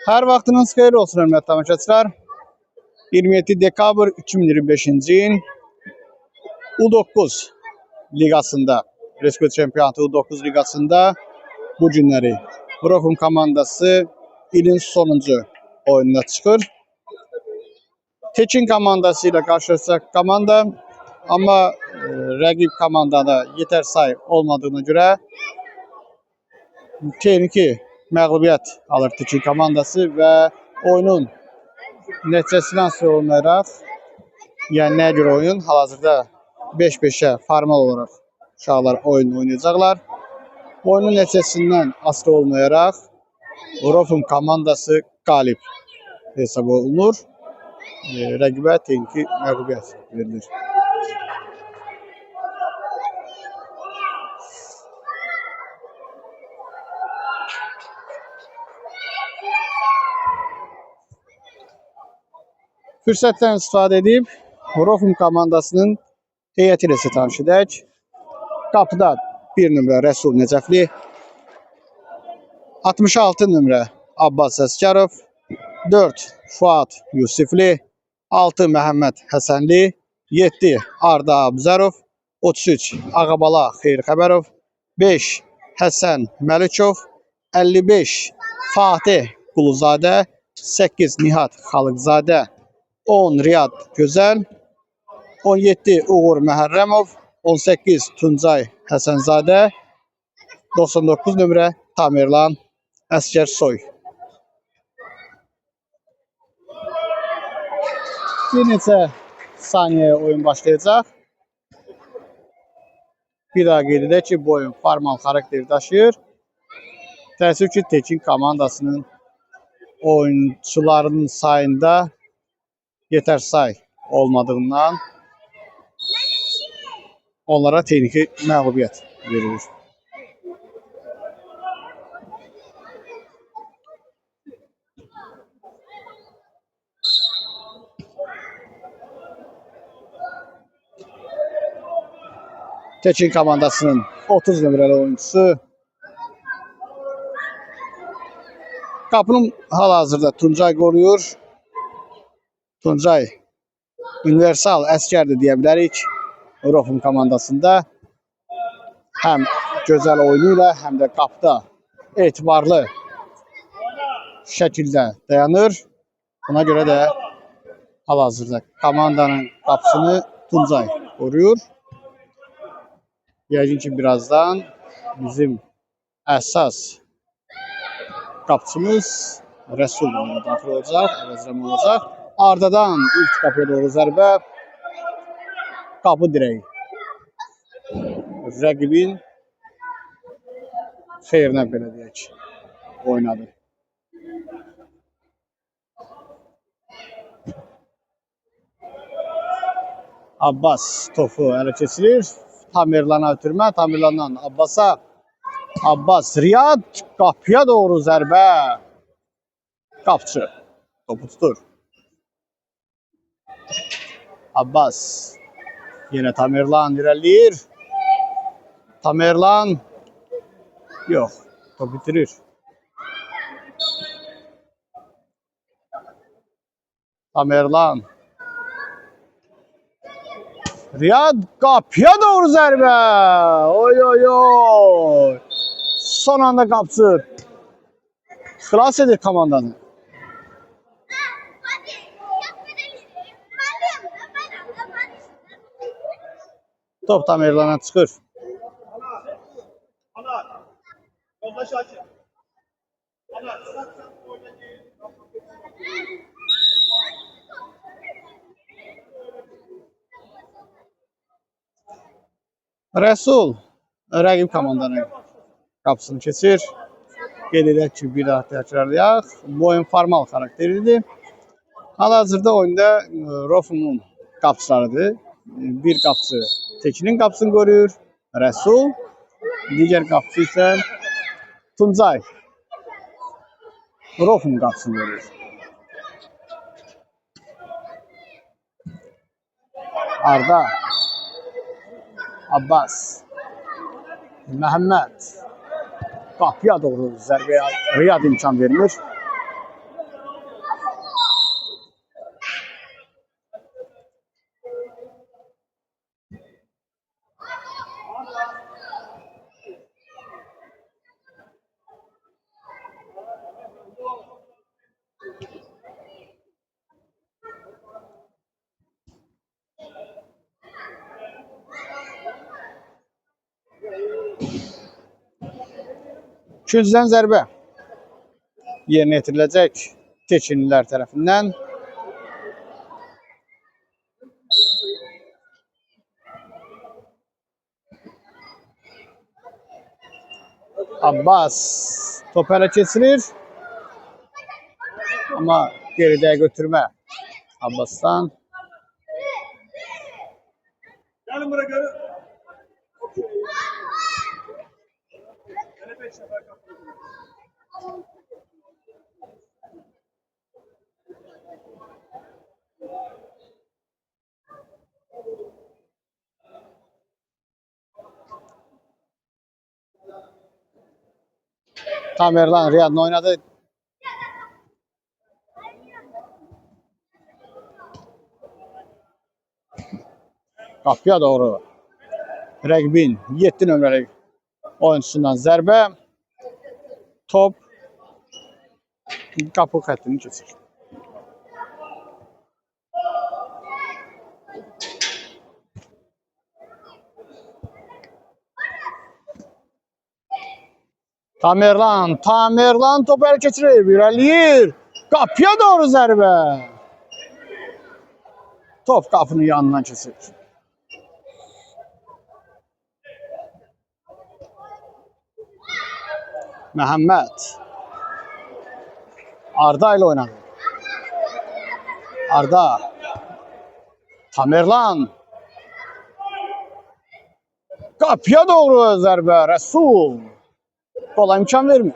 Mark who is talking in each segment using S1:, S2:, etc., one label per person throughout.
S1: Hər vaxtınız xeyir olsun, hörmətli tamaşaçılar. 27 dekabr 2025-ci il U9 liqasında, Respublika Çempionatı U9 liqasında bu günləri Rofum komandası ilin sonuncu oyununa çıxır. Tekin komandası ilə qarşılaşacaq komanda, amma rəqib komandada yetər say olmadığına görə texniki məğlubiyyət alır Tekin komandası və oyunun nəticəsindən asılı olmayaraq, yəni nəyə görə oyun? Hal-hazırda 5-5'ə formal olaraq uşaqlar oyun oynayacaqlar. Oyunun nəticəsindən asılı olmayaraq Rofum komandası qalib hesab olunur. Rəqibə texniki məğlubiyyət verilir. Fürsətdən istifadə edib Rofum komandasının heyəti ilə sizə tanış edək. Qapıda 1 nömrə Rəsul Nəcəfli, 66 nömrə Abbas Əsgərov, 4 Fuad Yusifli, 6 Məhəmməd Həsənli, 7 Arda Abzərov, 33 Ağabala Xeyirxəbərov, 5 Həsən Məlikov, 55 Fatih Quluzadə, 8 Nihat Xalıqzadə, 10 Riyad Gözəl, 17 Uğur Məhərrəmov, 18 Tuncay Həsənzadə, 99 nömrə Tamerlan Əsgərsoy. Bir neçə saniyəyə oyun başlayacaq. Bir daha qeyd edək ki, bu oyun formal xarakteri daşıyır. Təəssüf ki, Tekin komandasının oyunçularının sayında yetər say olmadığından onlara texniki məğlubiyyət verilir. Tekin komandasının 30 nömrəli oyuncusu. Qapının hal-hazırda Tuncay qoruyur. Tuncay universal əskərdir deyə bilərik Rofum komandasında. Həm gözəl oyunu ilə, həm də qapıda etibarlı şəkildə dayanır. Buna görə də hal-hazırda komandanın qapısını Tuncay qoruyur. Yəqin ki, birazdan bizim əsas qapçımız Rəsul daxil olacaq, əvəzləmə olacaq. Ardadan ilk qapıya doğru zərbə, qapı dirəyi rəqibin xeyrinə belə deyək oynadı. Abbas topu ələ keçirir. Tamerlana ötürmə, Tamerlandan Abbas'a. Abbas Riyad qapıya doğru zərbə. Qapçı topu tutur. Abbas yenə Tamerlan irəliləyir. Tamerlan yox, topu bitirir. Tamerlan Riyad qapıya doğru zərbə. Oy oy oy. Son anda qapçı xilas edir komandanı. Top Tamerlana çıxır. Rəsul rəqib komandanın qapısını keçir. Qeyd edək ki, bir daha təkrarlayaq. Bu oyun formal xarakteridir. Hal-hazırda oyunda Rofumun qapçılarıdır. Bir qapçı Tekinin qapısını qoruyur, Rəsul. Digər qapçı isə Tuncay Rofumun qapısını qoruyur. Arda, Abbas, Məhəmməd qapıya doğru zərbəyə Riyad imkan vermir. Küncdən zərbə yerinə yetiriləcək Tekinlilər tərəfindən. Abbas top ələ keçirir. Amma geridə götürmə Abbasdan.
S2: Gelin buraya gelin.
S1: Tamerlan Riyad'la oynadı. Qapıya doğru rəqibin 7 nömrəli oyuncusundan zərbə. Top qapı xəttini keçir. Tamerlan topu ələ keçirir, irəliyir. Qapıya doğru zərbə. Top qapının yanından keçir. Məhəmməd Arda ilə oynadı. Arda Tamerlan qapıya doğru zərbə. Rəsul qola imkan vermir.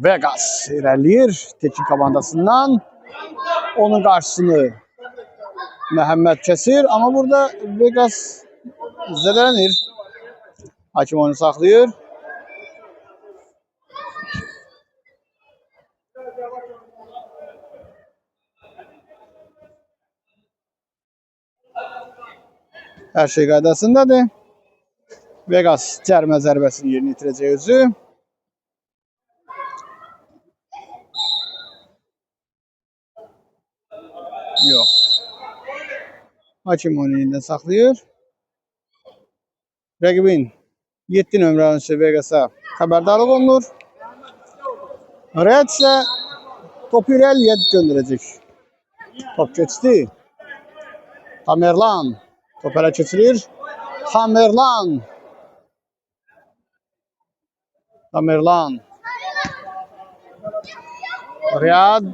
S1: Vegas irəliyir Tekin komandasından. Onun qarşısını Məhəmməd kəsir. Amma burada Vegas zədələnir. Hakim onu saxlayır. Hər şey qaydasındadır. Vegas cərimə zərbəsini yerinə yetirəcək özü. Yox. Hakim onu yenidən saxlayır. Rəqibin 7 nömrə oyuncusu Vegas'a xəbərdarlıq olunur. Riyad isə topu irəliyə göndərəcək. Top keçdi. Tamerlan top ələ keçirir. Tamerlan Riyad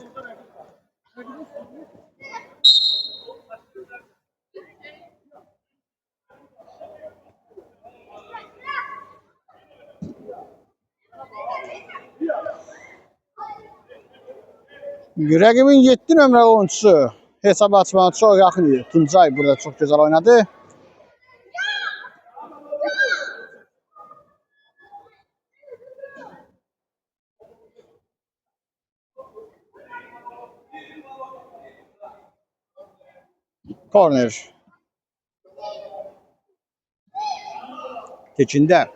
S1: rəqibin 7 nömrəli oyuncusu hesabı açmağa çox yaxın idi. Tuncay burada çox gözəl oynadı. Korner. Tekində.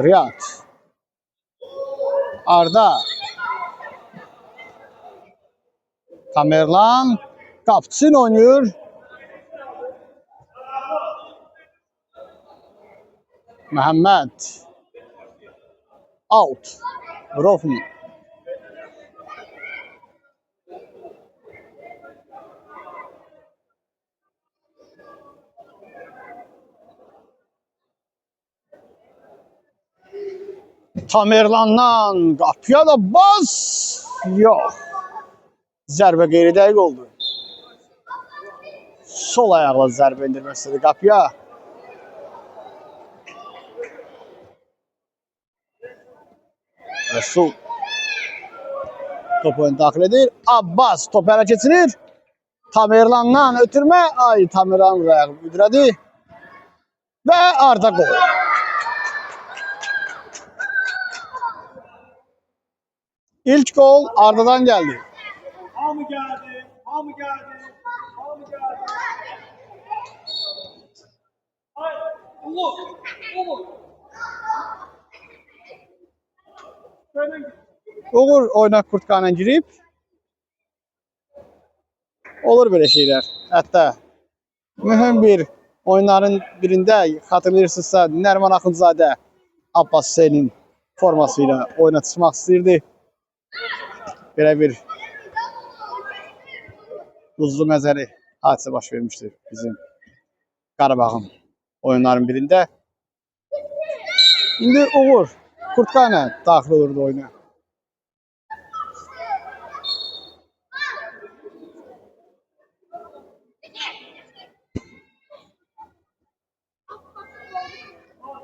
S1: Riyad. Arda. Tamerlan qapçın oynayır. Məhəmməd. Out. Rofni. Tamerlandan qapıya da bas. Yox. Zərbə qeyri-dəqiq oldu. Sol ayaqla zərbə indirmək istədi qapıya. Rəsul top oyunu daxil edir. Abbas top ələ keçirir. Tamerlandan ötürmə. Ay, Tamerlan ayağı müdürədi. Və Arda qol. İlk gol Arda'dan geldi.
S2: Hamı geldi. Hamı geldi. Hamı geldi. Hayır. Olur. Olur.
S1: Uğur oyuna kurtkanla girip olur böyle şeyler. Hatta mühim bir oyunların birində xatırlayırsınızsa Nərman Axundzadə Abbas Hüseynin formasıyla oyuna çıxmaq istəyirdi. Belə bir uzlu məzəli hadisə baş vermişdir bizim Qarabağın oyunların birində. İndi Uğur Kurtka ilə daxil olurdu oyuna.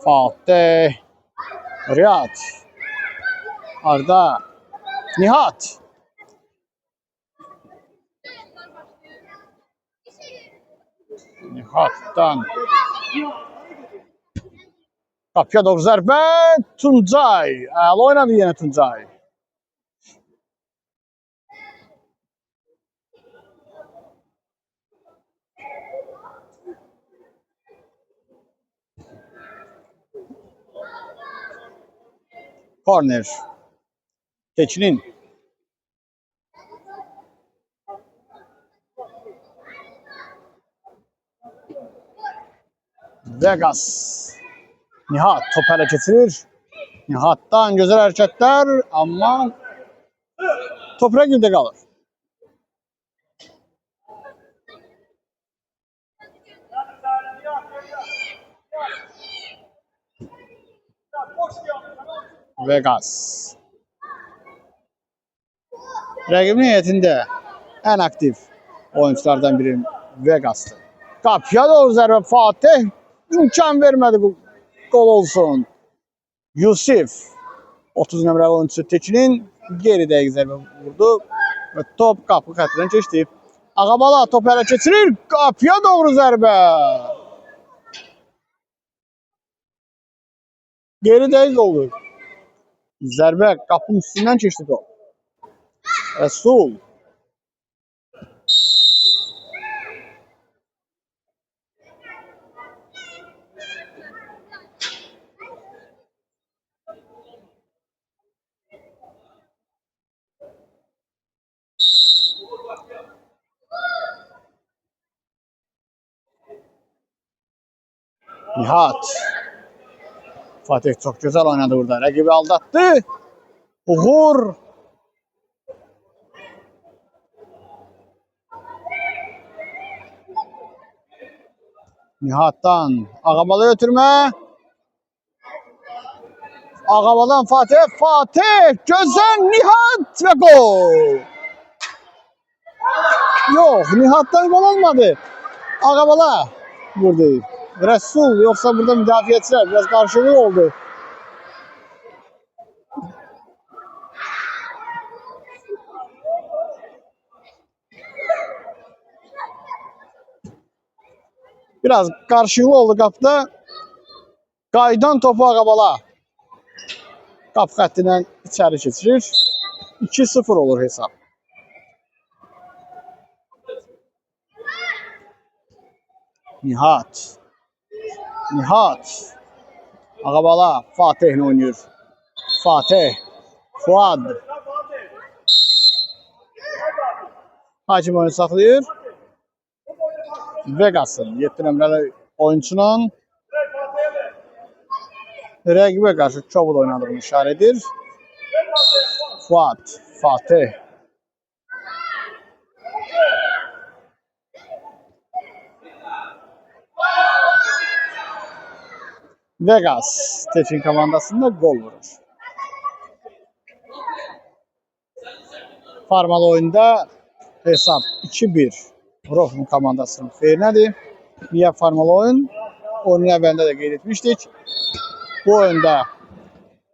S1: Fatih, Riyad, Arda, Nihat. Nihat'tan qapıya doğru zərbə, Tuncay. Əla oynadı yenə Tuncay. Korner. Keçinin. Vegas. Nihat top ələ keçirir. Nihat'tan gözəl hərəkətlər, amma top rəqibdə qalır. Vegas. Rəqibin heyətində ən aktiv oyunculardan biri Vegas'tır. Qapıya doğru zərbə Fatih imkan vermədi bu gol olsun. Yusif 30 nömrəli oyuncusu Tekinin geri dəqiq zərbə vurdu və top qapı xəttindən keçdi. Ağabala top ələ keçirir, qapıya doğru zərbə. Geri dəqiq oldu. Zərbə qapının üstündən keçdi top. Rəsul. Nihat. Fatih çok güzel oynadı burada. Rakibi aldattı. Uğur. Nihat'tan Ağabal'a götürme. Ağabal'dan Fatih. Fatih. Güzel Nihat ve gol. Yok, Nihat'tan gol olmadı. Ağabal'a vurdu. Resul, yoksa burada müdafiəçilər biraz karşılığı oldu. Biraz karşılığı oldu qapıda. Qaydan topu Ağabal'a. Qapı xəttindən içəri keçirir. 2-0 olur hesab. Nihat. Nihat. Ağabal'a Fatih'le oynuyor. Fatih. Fuad. Hakim oyunu saxlayır. Vegas'ın 7 nömrəli oyunçunun rəqibə qarşı kobud oynadığını işarə edir. Fuad. Fatih. Vegas Tekin komandasında gol vurur. Formalı oyunda hesab 2-1 Rofun komandasının xeyrinədir. Niyə formalı oyun? Onun əvvəlində də qeyd etmişdik. Bu oyunda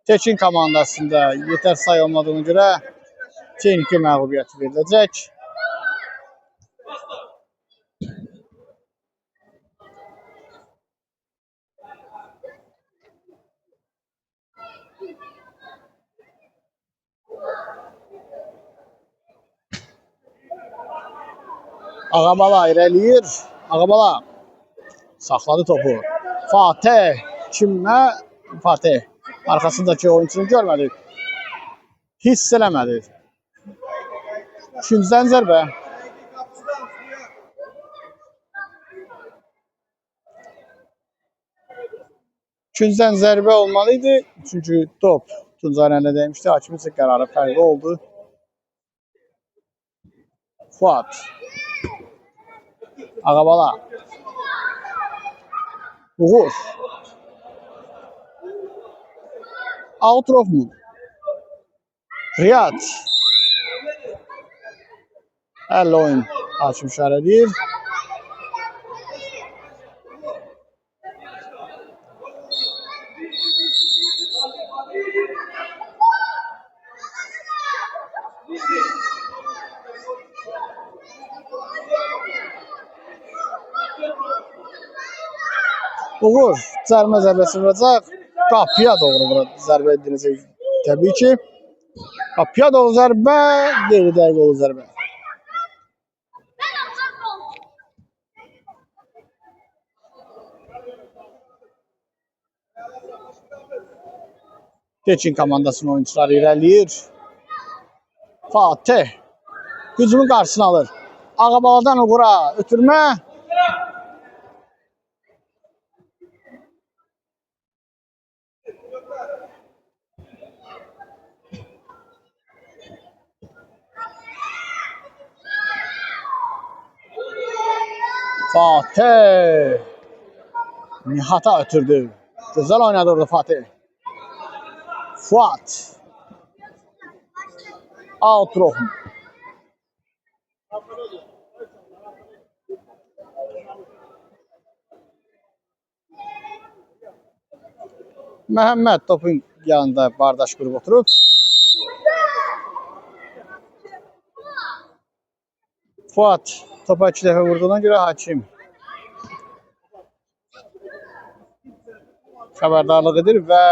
S1: Tekin komandasında yetər sayı olmadığına görə texniki məğlubiyyəti veriləcək. Ağabala irəliyir. Ağabala saxladı topu. Fatih kimə? Fatih arkasındakı oyuncunu görmədi. Hiss eləmədi. İkinciden zərbə. Küncdən zərbə olmalıydı. Çünki top Tuncayın əlinə dəymişdi. Hakimin isə qərarı fərqli oldu. Fuat. Ağabala. Uğur. Outrof mu? Riyad. Əllə oyun hakim şəhər edir. Uğur cərimə zərbəsi vuracaq. Qapıya doğru zərbə ediləcək. Təbii ki. Qapıya doğru zərbə. Qeyri-dəqiq oldu zərbə. Tekin komandasının oyuncuları irəliyir. Fatih hücumun qarşısını alır. Ağabaladan Uğur'a ötürmə. Fatih Nihat'a ötürdü. Güzel oynadı orada Fatih. Fuat. Outrof. Məhəmməd topun yanında bardaş qurub oturub. Fuat topa 2 dəfə vurduğuna görə hakim xəbərdarlıq edir və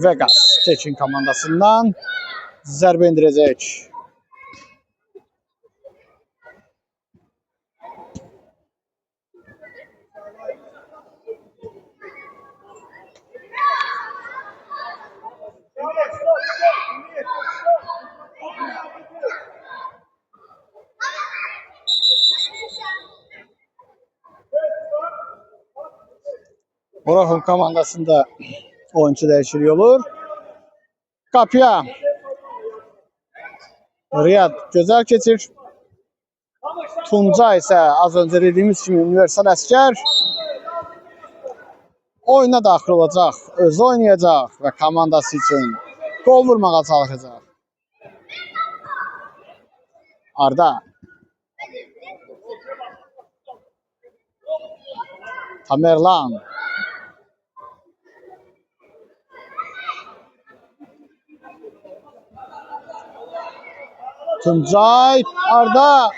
S1: Vegas Tekin komandasından zərbə indirəcək. Orhun komandasında oyuncu dəyişikliyi olur. Qapıya Riyad gözəl keçir. Tuncay isə az öncə dediyimiz kimi universal əskər. Oyuna daxil olacaq, özü oynayacaq və komandası üçün gol vurmağa çalışacaq. Arda. Tamerlan. Tuncay. Arda.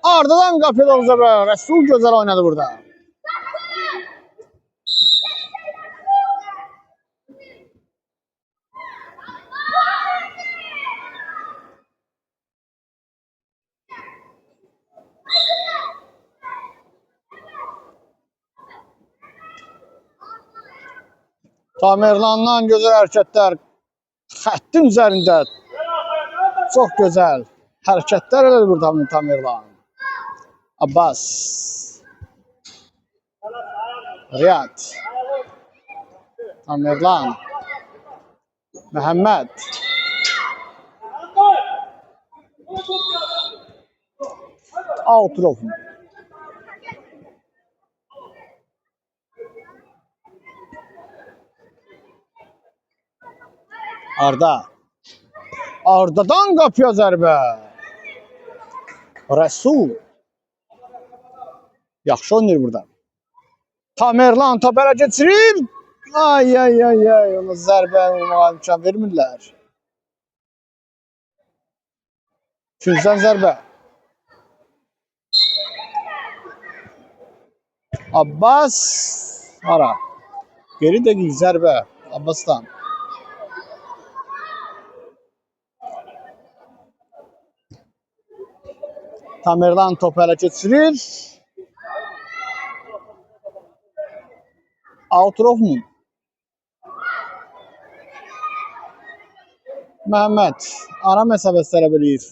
S1: Arda'dan qapıya doğru zərbə. Rəsul gözəl oynadı burada. Tamerlandan gözəl hərəkətlər. Xəttin üzərində çox gözəl hərəkətlər edir burada Tamerlan. Abbas. Riyad. Tamerlan. Məhəmməd. Outrof. Arda. Arda'dan qapıya zərbə. Rəsul. Yaxşı oynayır burada. Tamerlan top ələ keçirir. Ay. Ona zərbə vurmağa imkan vermirlər. Küncdən zərbə. Abbas. Ara. Geri dəqiq zərbə. Abbasdan. Tamerlan topu ələ keçirir. Outrof mu? Məhəmməd ara məsafəsi tələb edir.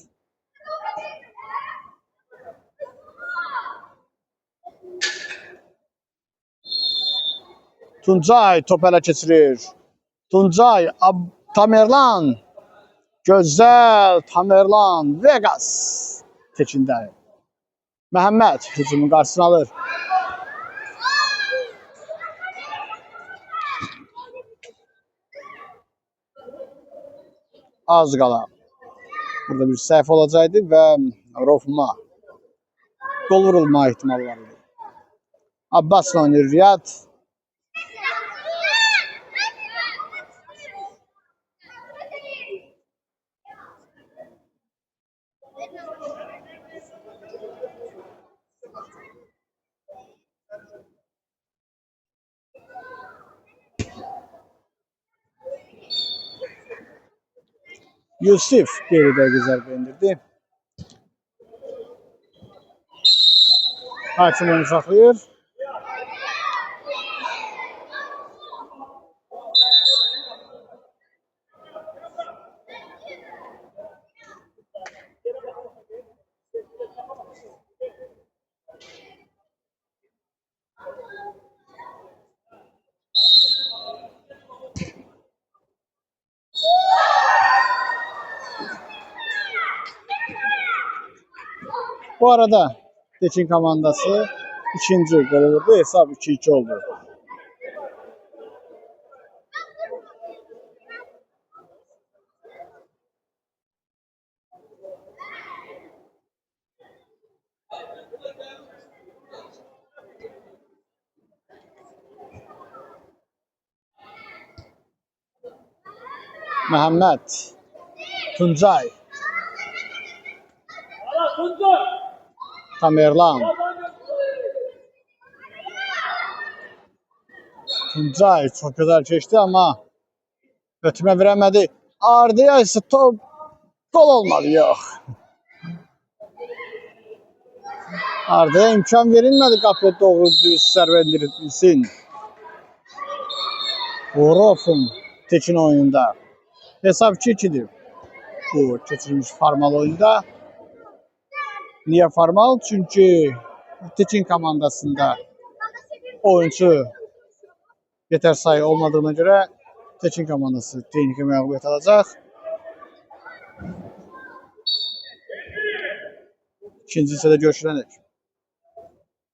S1: Tuncay top ələ keçirir. Tuncay, Tamerlan. Gözəl Tamerlan. Vegas Teçində. Məhəmməd hücumun qarşısını alır. Az qala. Burada bir səhv olacaqdı və Rofuma gol vurulma ehtimalı var idi. Abbasla oynayır Riyad. Yusif geride güzel indirdi. Hakim onu saklıyor. Bu arada Tekin komandası ikinci gol vurdu. Hesap 2-2 oldu. Məhəmməd. Tuncay.
S2: Ala Tuncay.
S1: Tamerlan. Tuncay çok güzel geçti ama ötüme veremedi. Ardıya ise top gol olmadı, yok. Arda'ya imkan verilmedi kapıya doğru düz servendirilsin. Vorof'un Tekin oyununda. Hesap 2-2'dir. Bu keçirilmiş formal oyunda. Niye formal? Çünkü Tekin komandasında oyuncu yeter sayı olmadığına göre Tekin komandası texniki məğlubiyyət alacaq. İkinci hissədə görüşürük.